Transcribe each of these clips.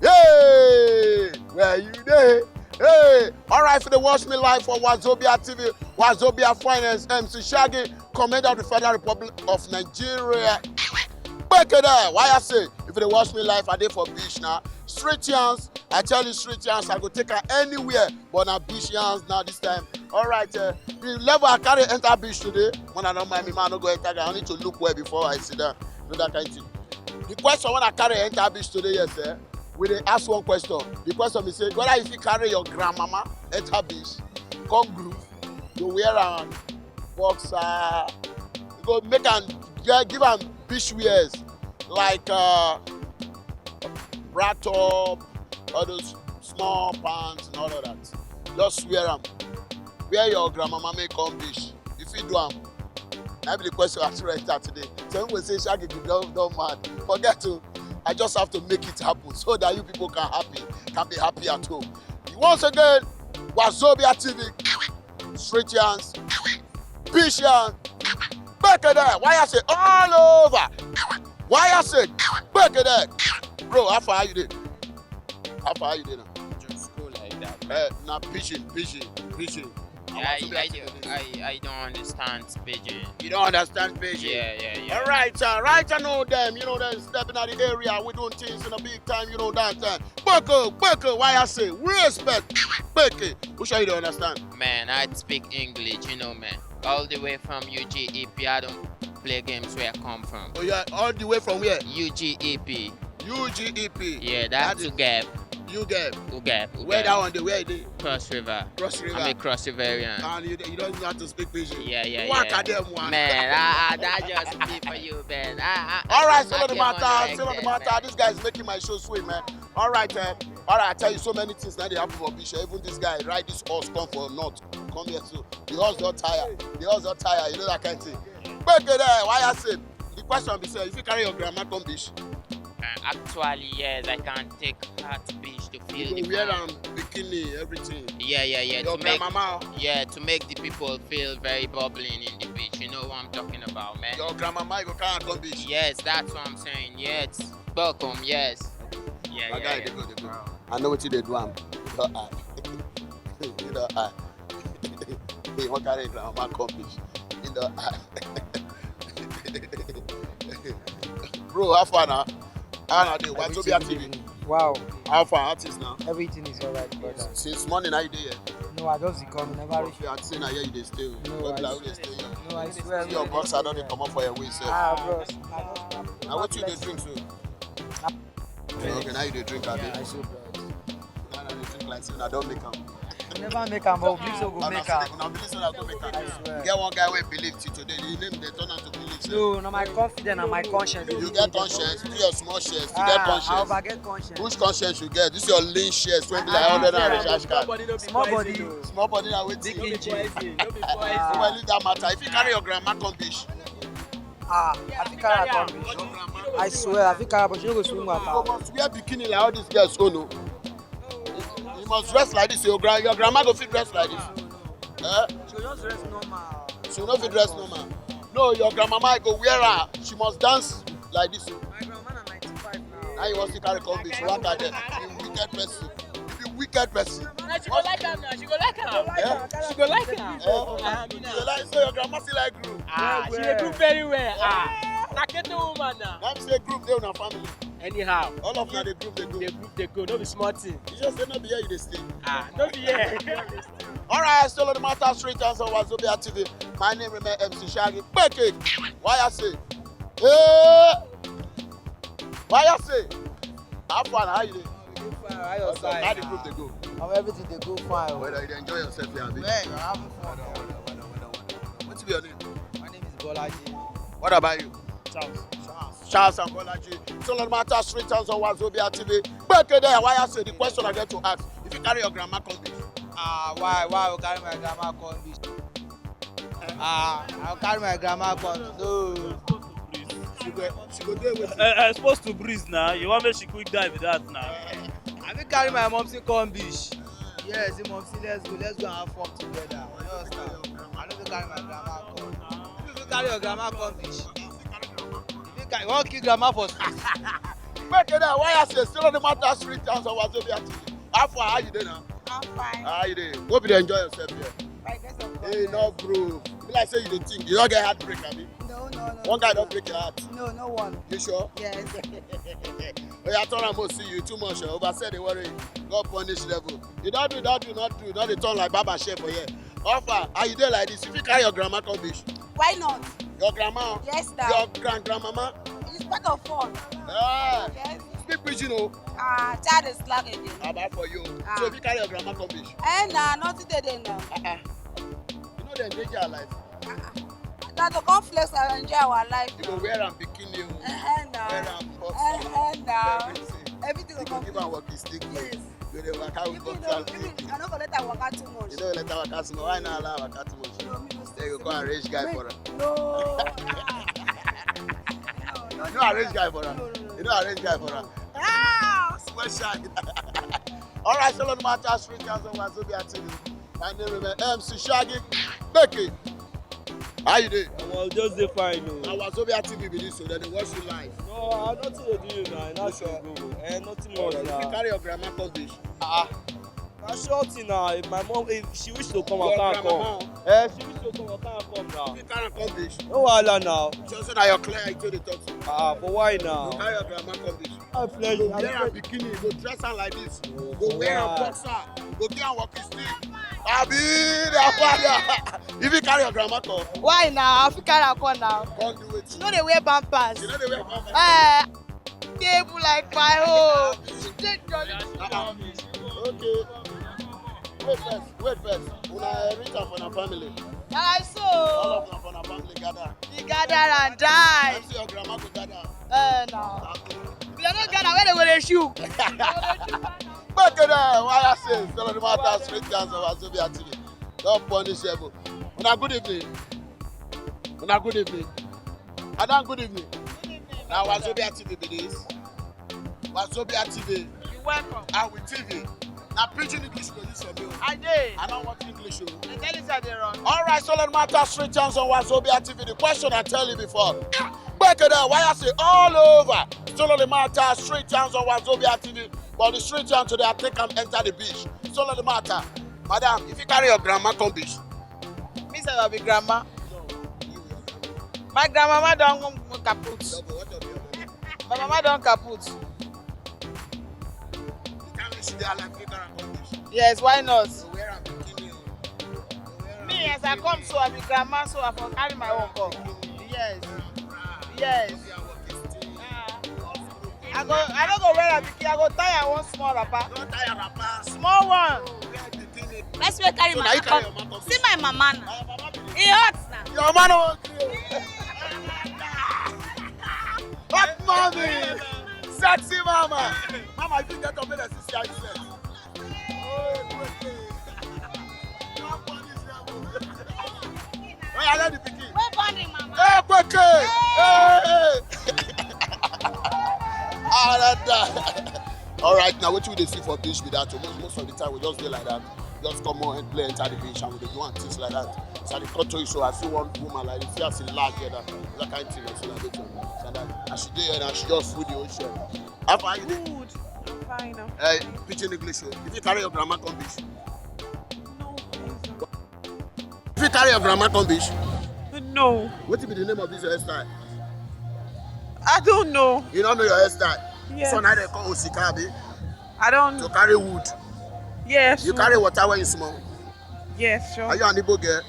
Hey, where you there? Hey, all right, for the Watch Me Live for Wazobia TV, Wazobia Finance, MC Shaggy, Commander of the Federal Republic of Nigeria. Back there, why I say, if they watch me live, I did for beach now. Street yans, I tell you street yans, I go take her anywhere, but now beach yans now this time. All right, the level I carry enter beach today, when I don't mind me, man, I don't go enter, I need to look well before I sit down. Do that kind of thing. The question when I carry enter beach today, yes, sir. We dey ask one question. The question is say, whether if you carry your grandmama enter beach, come groove, you wear a boxer, you go make am give am beach wears like bra top, all those small pants and all of that. Just wear am. Wear your grandmama make come beach. If you do am, that be the question I ask right today. So when we say Shaggy, you don't mad. Forget to. I just have to make it happen so that you people can be happy at home. Once again, Wazobia TV, Street Yans, Beach Yans, back there. Why I say all over? Why I say back there? Bro, how far are you there? How far are you there now? Just go like that. Now pitching. I don't understand Pidgin. You don't understand pitching? Yeah. All right, right, I know them. You know them stepping out the area. We doing things in a big time. You know that time. Buckle. Why I say respect. Buckle. Who sure you don't understand? Man, I speak English, you know, man. All the way from UGEP. I don't play games where I come from. Oh yeah, all the way from where? UGEP. UGEP. Yeah, that's Ugab. Ugab. Where that one? Where it is? Cross River. I'm a Cross Riverian. And you don't even have to speak Pidgin. Yeah. What are them one? Man, that just be for you, man. All right, still on the matter. This guy is making my show sweet, man. All right, I tell you so many things now they happen for Bishop. Even this guy ride this horse come for north. Come here too. The horse don't tire. You know that kind of thing. But there, why I say the question be say if you carry your grandma come beach. Actually, yes, I can take her to beach to feel you the wear fun. Bikini, everything. Yeah. Your grandmama. To make the people feel very bubbling in the beach. You know what I'm talking about, man. Your grandmama you go carry her come beach. Yes, that's what I'm saying. Yes, welcome. Yes. My guy, they go. I know what you did do. You know, you want carry grandmama come beach. You know, Bro, how far now? Wazobia TV. Wow. How far artist now? Everything is alright, brother. Since morning, how you there? No, I just come. Never reach. You are saying here you dey stay. No, I swear. See your box, I don't come up for your way, sir. Bro. Now what you dey drink so? Okay, now you dey drink, abi? I so bro. Now you drink like say, I don't make am. Never make am, but please go make am. Now believe say I go make am. I swear. Get one guy wey believe till today. The name they turn out to believe. No, na my confidence and my conscience. You get conscience. Do your small shares. You get I conscience. overget conscience. Which conscience you get? This is your lean shares. 20 like 100 and recharge card. Small body. Small body na wetin. Big engine. Well, leave that matter. If you carry your grandma come beach. I think carry her come beach. I swear, I think carry her, but she no go swim You water. must wear bikini like all these girls own o. You must dress like this. Your grandma go fit dress like this. She go just rest normal. She no fit dress normal. No, your grandmama go wear her. She must dance like this. My grandma na 95 now. Now you want to carry come beach. What are them? You wicked person. You be wicked person. She go like am now. She go like am. Yeah? She go like am. You like so your grandma still like group. She dey do very well. Na Kete woman now. Let me say group dey una family. Anyhow, All of na the group dey go. the group dey go. No be small thing. You just say no be here you dey stay. No be here. All right, still on the matter straight answer Wazobia TV. My name remain MC Shaggy. Beke. Why I say? Why I say? Have fun, how you dey? How your side? How the group dey go? Everything they go fine. Whether you dey enjoy yourself here, abi? Yeah, you're having fun. What's your name? My name is Bolaji. What about you? Charles. Charles and Bolaji. Still on the matter straight answer Wazobia TV. Back there, why I say the question I get to ask. If you carry your grandma come beach. Why I will carry my grandma come beach? I'll carry my grandma come. No. She go there with you. I'm supposed to breeze now. You want me to quick dive with that now? I will carry my mom to come beach. Yes, mom, let's go and have fun together. You understand? I don't carry my grandma come. If you carry your grandma come beach, you won't kill grandma for street. Back there, why I say still on the matter street towns of Wazobia TV. How you doing now? I'm fine. How you doing? Hope you enjoy yourself here. By grace of God. Hey, no, bro. Be like say you don't think. You don't get heartbreak, abi? No. One guy don't break your heart. No one. You sure? Yes. Oh, yeah, I thought I must see you too much. Oversaid they worry. God punish level. You don't do. Not they turn like Baba Chef for here. Offer, are you there like this? If you carry your grandma come beach. Why not? Your grandma? Yes, sir. Your grandmama? It's part of fun. Ah. Yes. Speak preaching, oh. Child is slack again. How about for you? Ah. So if you carry your grandma come beach. Not today now. You know they endanger your life. That the conflicts and enjoy our life. You go wear am bikini, oh. Wear am Everything will come. give am walking stick. Yes. You dey waka with Even boxer. I don't go let her waka too much. You don't let her waka small. Why not allow her waka too much? No, me no Then you go arrange guy for her. No. You know arrange guy for her. No. You know arrange guy for her. Ah, sweat shine. All right, so no matter street guys on Wazobia TV. My name is MC Shaggy. Becky. How you doing? Well, just dey fine. Now Wazobia TV be this, so then they watch you live. No, nothing to do you now. Not sure. Nothing more If you now. carry your grandma come beach. Na short thing now. If my mom, if she wish to come, Your I can't grandmama. come. She wish to come, I can't come now. If you carry come beach. No wahala now. Just so that you're clear, I told you talk to. But why You now? carry your grandma come beach. I'm Go playing. wear a bikini, go dress her like this. Go wear a boxer, go get a walking stick. Abi, their father. If you carry your grandma come, Why now? African Akon now. come do it. You know they wear pampers. You know they wear pampers. Table like my home. Take your Okay. Wait first. Una reach out for our family. I All saw. of them for our family gather. You gather and die. I see your grandma go gather. No. We are not gather where they go to shoot. Back there, why I say, tell the matter straight dance of Wazobia TV. Don't punish you. Una good evening. Una good evening. Adam, good evening. Now Wazobia TV be this. Wazobia TV. You welcome. And with TV. Now preaching English go use your bill. I did. I don't want English. Oh. The tell you that they wrong. All right, so let matter straight dance on Wazobia TV. The question I tell you before. Back there, why I say all over. So let matter straight dance on Wazobia TV. But the street down today, I take and enter the beach. So let the matter. Madam, if you carry your grandma come beach. Me say I be grandma. My grandmama don kaput. My mama don kaput. Yes, why not? Me as I come so I be grandma so I for carry my own come. Yes. I don't go wear a bikini, I go tie one small wrapper. Small one. Let's go carry my mama. See my mama now. It hurts now. Your man won't hot mommy! Sexy mama! Mama, if you get up in the sister, I said. I let the pikin. Where bonding, mama? Hey, Kweke! Hey! All right, now what you dey see for beach with that? Most of the time we just dey like that. Just come on and play enter the beach and we dey do and things like that. So I dey cut to you, so I see one woman like this, see as she large that kind of thing. So like that. So that and she dey here and she just food the ocean. How far you dey? Good. I'm fine now. Hey, pidgin English. If you carry your grandma come beach. No, please. If you carry your grandma come beach. No. What will be the name of this hairstyle? I don't know. You don't know your hairstyle? Yes. So now they call Osikabi. I don't To know. carry wood. Yes. You carry water when you small. Yes, sure. Are you an Igbo girl?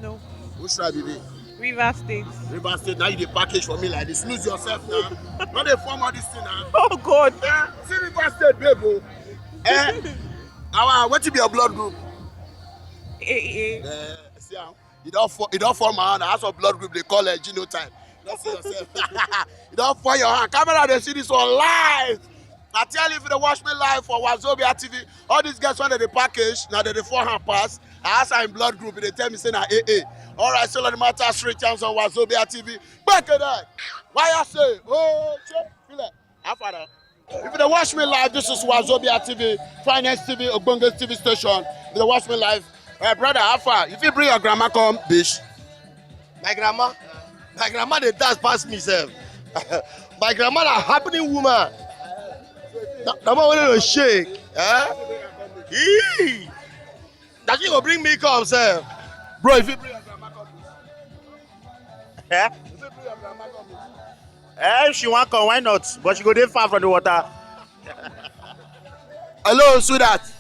No. Which tribe you be? River State. River State, now you dey package for me like this. Lose yourself now. Not dey form all this thing now. Oh God. See River State, babe. What will be your blood group? See how? You don't form my hand. That's what blood group they call a genotype. Don't see yourself. You don't form your hand. Camera, they see this one live. I tell you, if they watch me live for Wazobia TV, all these guys when they package, now they forehand pass. I ask in blood group, they tell me say na AA. All right, so the matter 3 times on Wazobia TV. Back at that. Why I say, oh, check, feel it. If they watch me live, this is Wazobia TV, Finance TV, Ogbonge TV station. If they watch me live, brother, how far? If you bring your grandma come, bitch. My grandma dey dance pass me sef. My grandma na happening woman. The man wey dey shake. That she go bring me come sef. Bro, if you bring your grandma come, Eh? if you bring your grandma come, If she want come, why not? But she go dey far from the water. hello, sweetheart. If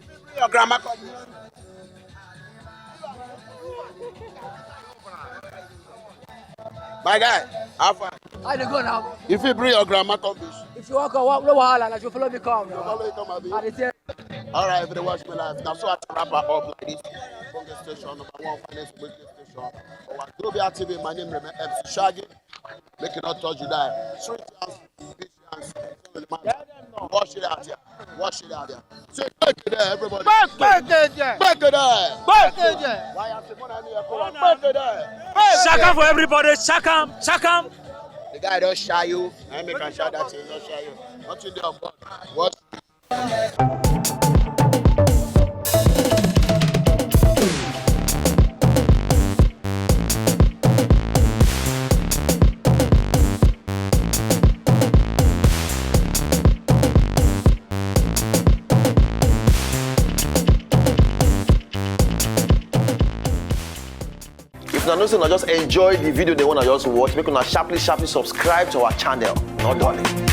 you bring your grandma come, my guy, how far? I dey go now. If you bring your grandma come, bitch. If you walk on, no wahala, like you follow me come. Follow you come, abi. I dey say, All right, if they watch me live, now so I wrap her up like this. From the station, number 1 finance radio station. Wazobia TV, my name is MC Shaggy. Make it not touch you die. 3 chance, big chance. Wash it out here. Wash it out here. Say, back it there, everybody. Back it there. Back it there. Back it there. Why you say, money here, come on, back it there. Shaka for everybody. Shaka. Shaka. The guy don't shy you. I make a shy that thing, don't shy you. Nothing there, but what? If una know say una just enjoy the video they wanna just watch, make una sharply subscribe to our channel. Not done.